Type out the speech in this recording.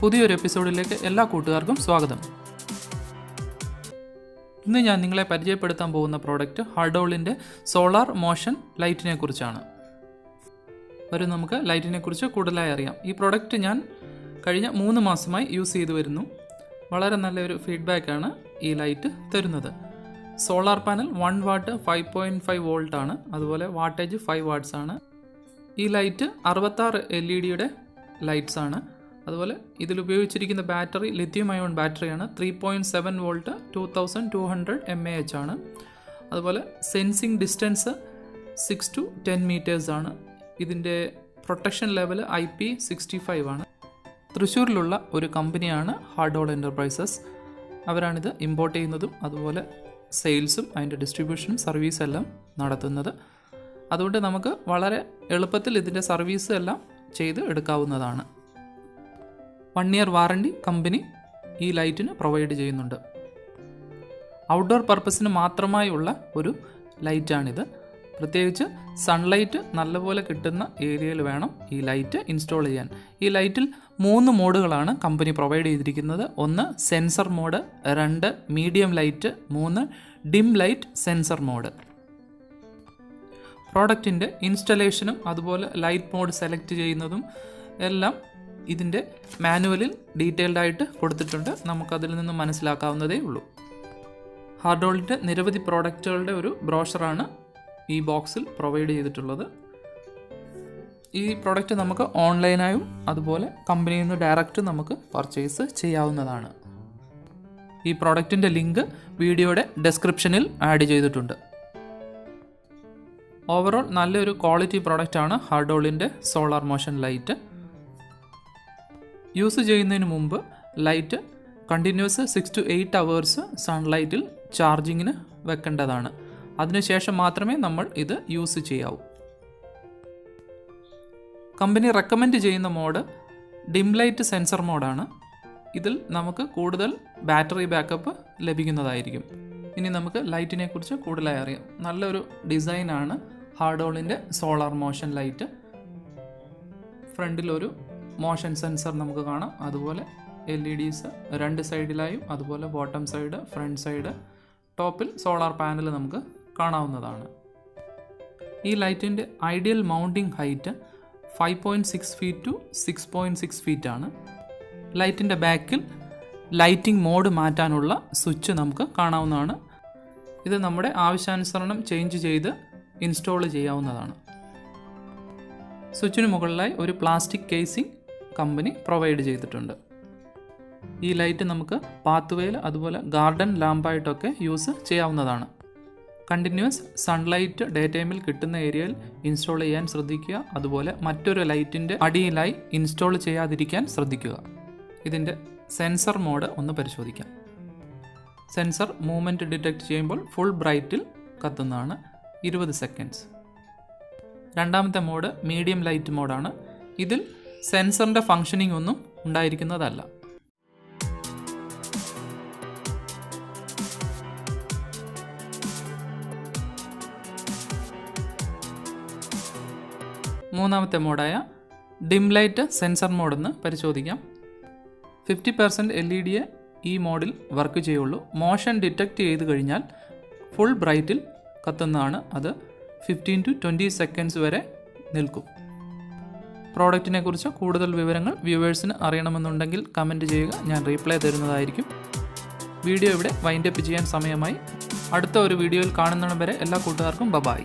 പുതിയൊരു എപ്പിസോഡിലേക്ക് എല്ലാ കൂട്ടുകാർക്കും സ്വാഗതം. ഇന്ന് ഞാൻ നിങ്ങളെ പരിചയപ്പെടുത്താൻ പോകുന്ന പ്രോഡക്റ്റ് ഹാർഡോളിൻ്റെ സോളാർ മോഷൻ ലൈറ്റിനെ കുറിച്ചാണ്. വരും നമുക്ക് ലൈറ്റിനെ കുറിച്ച് കൂടുതലായി അറിയാം. ഈ പ്രോഡക്റ്റ് ഞാൻ കഴിഞ്ഞ 3 മാസമായി യൂസ് ചെയ്തു വരുന്നു. വളരെ നല്ലൊരു ഫീഡ്ബാക്കാണ് ഈ ലൈറ്റ് തരുന്നത്. സോളാർ പാനൽ 1 വാട്ട് 5.5 വോൾട്ട് ആണ്. അതുപോലെ വാട്ടേജ് 5 വാട്ട്സ് ആണ്. ഈ ലൈറ്റ് 66 LED ലൈറ്റ്സ് ആണ്. അതുപോലെ ഇതിൽ ഉപയോഗിച്ചിരിക്കുന്ന ബാറ്ററി ലിഥിയം അയോൺ ബാറ്ററിയാണ്. 3.7 വോൾട്ട് 2200 mAh ആണ്. അതുപോലെ സെൻസിങ് ഡിസ്റ്റൻസ് 6 to 10 മീറ്റേഴ്സ് ആണ്. ഇതിൻ്റെ പ്രൊട്ടക്ഷൻ ലെവൽ IP65 ആണ്. തൃശ്ശൂരിലുള്ള ഒരു കമ്പനിയാണ് ഹാർഡോൾ എൻ്റർപ്രൈസസ്. അവരാണിത് ഇമ്പോർട്ട് ചെയ്യുന്നതും അതുപോലെ സെയിൽസും അതിൻ്റെ ഡിസ്ട്രിബ്യൂഷനും സർവീസ് എല്ലാം നടത്തുന്നത്. അതുകൊണ്ട് നമുക്ക് വളരെ എളുപ്പത്തിൽ ഇതിൻ്റെ സർവീസ് എല്ലാം ചെയ്ത് എടുക്കാവുന്നതാണ്. 1 ഇയർ വാറണ്ടി കമ്പനി ഈ ലൈറ്റിന് പ്രൊവൈഡ് ചെയ്യുന്നുണ്ട്. ഔട്ട്ഡോർ പർപ്പസിന് മാത്രമായുള്ള ഒരു ലൈറ്റാണിത്. പ്രത്യേകിച്ച് സൺലൈറ്റ് നല്ലപോലെ കിട്ടുന്ന ഏരിയയിൽ വേണം ഈ ലൈറ്റ് ഇൻസ്റ്റാൾ ചെയ്യാൻ. ഈ ലൈറ്റിൽ 3 മോഡുകളാണ് കമ്പനി പ്രൊവൈഡ് ചെയ്തിരിക്കുന്നത്. 1 sensor mode, 2 medium light, 3 dim light sensor mode. പ്രോഡക്റ്റിൻ്റെ ഇൻസ്റ്റലേഷനും അതുപോലെ ലൈറ്റ് മോഡ് സെലക്ട് ചെയ്യുന്നതും എല്ലാം ഇതിൻ്റെ മാനുവലിൽ ഡീറ്റെയിൽഡ് ആയിട്ട് കൊടുത്തിട്ടുണ്ട്. നമുക്കതിൽ നിന്ന് മനസ്സിലാക്കാവുന്നതേ ഉള്ളൂ. ഹാർഡോളിൻ്റെ നിരവധി പ്രോഡക്റ്റുകളുടെ ഒരു ബ്രോഷറാണ് ഈ ബോക്സിൽ പ്രൊവൈഡ് ചെയ്തിട്ടുള്ളത്. ഈ പ്രോഡക്റ്റ് നമുക്ക് ഓൺലൈനായും അതുപോലെ കമ്പനിയിൽ നിന്ന് ഡയറക്റ്റ് നമുക്ക് പർച്ചേസ് ചെയ്യാവുന്നതാണ്. ഈ പ്രോഡക്റ്റിൻ്റെ ലിങ്ക് വീഡിയോയുടെ ഡെസ്ക്രിപ്ഷനിൽ ആഡ് ചെയ്തിട്ടുണ്ട്. ഓവറോൾ നല്ലൊരു ക്വാളിറ്റി പ്രോഡക്റ്റാണ് ഹാർഡോളിൻ്റെ സോളാർ മോഷൻ ലൈറ്റ്. യൂസ് ചെയ്യുന്നതിന് മുമ്പ് ലൈറ്റ് കണ്ടിന്യൂസ് 6 to 8 അവേഴ്സ് സൺലൈറ്റിൽ ചാർജിങ്ങിന് വെക്കേണ്ടതാണ്. അതിനുശേഷം മാത്രമേ നമ്മൾ ഇത് യൂസ് ചെയ്യാവൂ. കമ്പനി റെക്കമെൻഡ് ചെയ്യുന്ന മോഡ് ഡിം ലൈറ്റ് സെൻസർ മോഡാണ്. ഇതിൽ നമുക്ക് കൂടുതൽ ബാറ്ററി ബാക്കപ്പ് ലഭിക്കുന്നതായിരിക്കും. ഇനി നമുക്ക് ലൈറ്റിനെ കുറിച്ച് കൂടുതലായി അറിയാം. നല്ലൊരു ഡിസൈനാണ് ഹാർഡോളിൻ്റെ സോളാർ മോഷൻ ലൈറ്റ്. ഫ്രണ്ടിലൊരു മോഷൻ സെൻസർ നമുക്ക് കാണാം. അതുപോലെ LEDs 2 സൈഡിലായും അതുപോലെ ബോട്ടം സൈഡ്, ഫ്രണ്ട് സൈഡ്, ടോപ്പിൽ സോളാർ പാനൽ നമുക്ക് കാണാവുന്നതാണ്. ഈ ലൈറ്റിൻ്റെ ideal mounting height 5.6 feet to 6.6 feet ആണ്. ലൈറ്റിൻ്റെ ബാക്കിൽ ലൈറ്റിംഗ് മോഡ് മാറ്റാനുള്ള സ്വിച്ച് നമുക്ക് കാണാവുന്നതാണ്. ഇത് നമ്മുടെ ആവശ്യാനുസരണം ചേഞ്ച് ചെയ്ത് ഇൻസ്റ്റാൾ ചെയ്യാവുന്നതാണ്. സ്വിച്ചിന് മുകളിലായി ഒരു പ്ലാസ്റ്റിക് കേസിംഗ് കമ്പനി പ്രൊവൈഡ് ചെയ്തിട്ടുണ്ട്. ഈ ലൈറ്റ് നമുക്ക് പാത്വേയിൽ അതുപോലെ ഗാർഡൻ ലാമ്പായിട്ടൊക്കെ യൂസ് ചെയ്യാവുന്നതാണ്. കണ്ടിന്യൂസ് സൺലൈറ്റ് ഡേ ടൈമിൽ കിട്ടുന്ന ഏരിയയിൽ ഇൻസ്റ്റാൾ ചെയ്യാൻ ശ്രദ്ധിക്കുക. അതുപോലെ മറ്റൊരു ലൈറ്റിൻ്റെ അടിയിലായി ഇൻസ്റ്റാൾ ചെയ്യാതിരിക്കാൻ ശ്രദ്ധിക്കുക. ഇതിൻ്റെ സെൻസർ മോഡ് ഒന്ന് പരിശോധിക്കാം. സെൻസർ മൂവ്മെൻറ്റ് ഡിറ്റക്ട് ചെയ്യുമ്പോൾ ഫുൾ ബ്രൈറ്റിൽ കത്തുന്നതാണ്. 20 സെക്കൻഡ്സ്. രണ്ടാമത്തെ മോഡ് മീഡിയം ലൈറ്റ് മോഡാണ്. ഇതിൽ സെൻസറിൻ്റെ ഫങ്ഷനിങ് ഒന്നും ഉണ്ടായിരിക്കുന്നതല്ല. മൂന്നാമത്തെ മോഡായ ഡിം ലൈറ്റ് സെൻസർ മോഡെന്ന് പരിശോധിക്കാം. 50% LED ഈ മോഡിൽ വർക്ക് ചെയ്യുള്ളൂ. മോഷൻ ഡിറ്റക്റ്റ് ചെയ്ത് കഴിഞ്ഞാൽ ഫുൾ ബ്രൈറ്റിൽ കത്തുന്നതാണ്. അത് 15 to 20 സെക്കൻഡ്സ് വരെ നിൽക്കും. പ്രോഡക്റ്റിനെ കുറിച്ച് കൂടുതൽ വിവരങ്ങൾ വ്യൂവേഴ്സിന് അറിയണമെന്നുണ്ടെങ്കിൽ കമൻറ്റ് ചെയ്യുക. ഞാൻ റീപ്ലൈ തരുന്നതായിരിക്കും. വീഡിയോ ഇവിടെ വൈൻഡപ്പ് ചെയ്യാൻ സമയമായി. അടുത്ത ഒരു വീഡിയോയിൽ കാണുന്നിടം വരെ എല്ലാ കൂട്ടുകാർക്കും ബൈ.